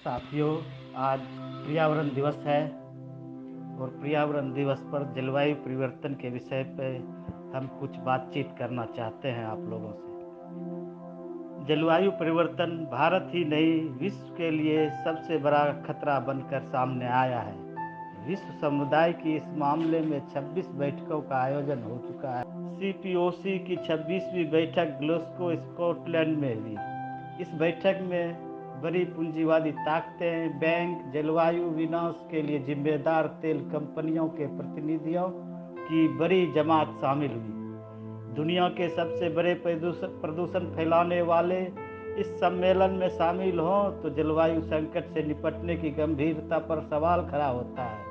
साथियों, आज पर्यावरण दिवस है और पर्यावरण दिवस पर जलवायु परिवर्तन के विषय पे हम कुछ बातचीत करना चाहते हैं आप लोगों से। जलवायु परिवर्तन भारत ही नहीं, विश्व के लिए सबसे बड़ा खतरा बनकर सामने आया है। विश्व समुदाय की इस मामले में 26 बैठकों का आयोजन हो चुका है। CPOC की 26वीं बैठक ग्लासगो, स्कॉटलैंड में हुई। इस बैठक में बड़ी पूंजीवादी ताकतें, बैंक, जलवायु विनाश के लिए जिम्मेदार तेल कंपनियों के प्रतिनिधियों की बड़ी जमात शामिल हुई। दुनिया के सबसे बड़े प्रदूषण फैलाने वाले इस सम्मेलन में शामिल हों तो जलवायु संकट से निपटने की गंभीरता पर सवाल खड़ा होता है,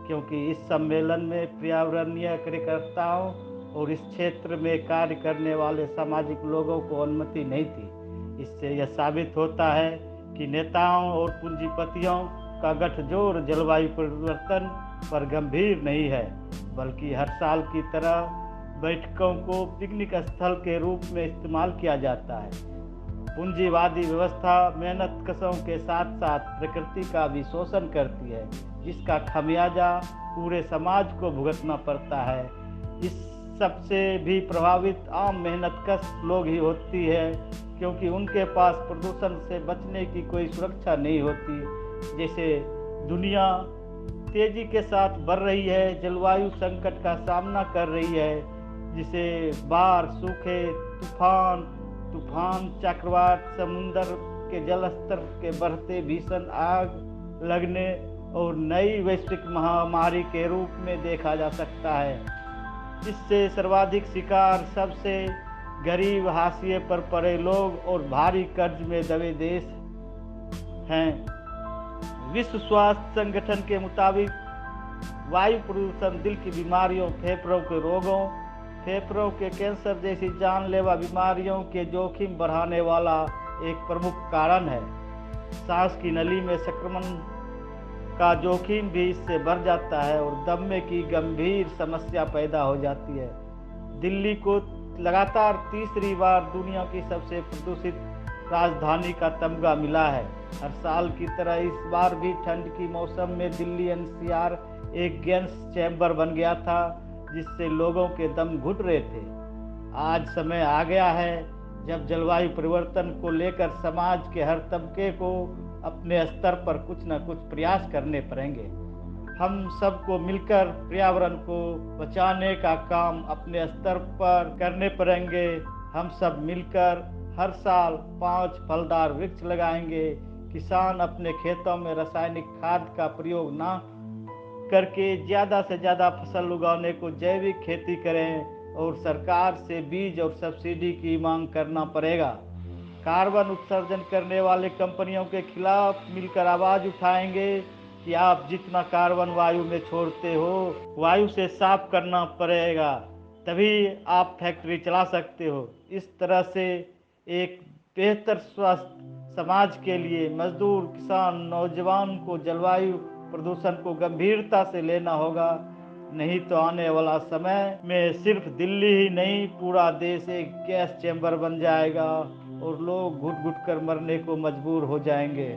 क्योंकि इस सम्मेलन में पर्यावरणीय कार्यकर्ताओं और इस क्षेत्र में कार्य करने वाले सामाजिक लोगों को अनुमति नहीं थी। इससे यह साबित होता है कि नेताओं और पूंजीपतियों का गठजोड़ जलवायु परिवर्तन पर गंभीर नहीं है, बल्कि हर साल की तरह बैठकों को पिकनिक स्थल के रूप में इस्तेमाल किया जाता है। पूंजीवादी व्यवस्था मेहनतकशों के साथ साथ प्रकृति का भी शोषण करती है, जिसका खमियाजा पूरे समाज को भुगतना पड़ता है। इस सबसे भी प्रभावित आम मेहनतकश लोग ही होती है, क्योंकि उनके पास प्रदूषण से बचने की कोई सुरक्षा नहीं होती। जैसे दुनिया तेजी के साथ बढ़ रही है, जलवायु संकट का सामना कर रही है, जिसे बाढ़, सूखे, तूफान, चक्रवात, समुद्र के जल स्तर के बढ़ते, भीषण आग लगने और नई वैश्विक महामारी के रूप में देखा जा सकता है। इससे सर्वाधिक शिकार सबसे गरीब, हाशिए पर पड़े लोग और भारी कर्ज में दबे देश हैं। विश्व स्वास्थ्य संगठन के मुताबिक वायु प्रदूषण दिल की बीमारियों, फेफड़ों के रोगों, फेफड़ों के कैंसर जैसी जानलेवा बीमारियों के जोखिम बढ़ाने वाला एक प्रमुख कारण है। सांस की नली में संक्रमण का जोखिम भी इससे बढ़ जाता है और दमे की गंभीर समस्या पैदा हो जाती है। दिल्ली को लगातार तीसरी बार दुनिया की सबसे प्रदूषित राजधानी का तमगा मिला है। हर साल की तरह इस बार भी ठंड की मौसम में दिल्ली NCR एक गैस चैम्बर बन गया था, जिससे लोगों के दम घुट रहे थे। आज समय आ गया है जब जलवायु परिवर्तन को लेकर समाज के हर तबके को अपने स्तर पर कुछ न कुछ प्रयास करने पड़ेंगे। हम सबको मिलकर पर्यावरण को बचाने का काम अपने स्तर पर करने पड़ेंगे। हम सब मिलकर हर साल 5 फलदार वृक्ष लगाएंगे। किसान अपने खेतों में रासायनिक खाद का प्रयोग ना करके ज़्यादा से ज़्यादा फसल उगाने को जैविक खेती करें और सरकार से बीज और सब्सिडी की मांग करना पड़ेगा। कार्बन उत्सर्जन करने वाले कंपनियों के खिलाफ मिलकर आवाज़ उठाएंगे कि आप जितना कार्बन वायु में छोड़ते हो, वायु से साफ करना पड़ेगा, तभी आप फैक्ट्री चला सकते हो। इस तरह से एक बेहतर स्वस्थ समाज के लिए मजदूर, किसान, नौजवान को जलवायु प्रदूषण को गंभीरता से लेना होगा। नहीं तो आने वाला समय में सिर्फ दिल्ली ही नहीं, पूरा देश एक गैस चैम्बर बन जाएगा और लोग घुट घुट कर मरने को मजबूर हो जाएंगे।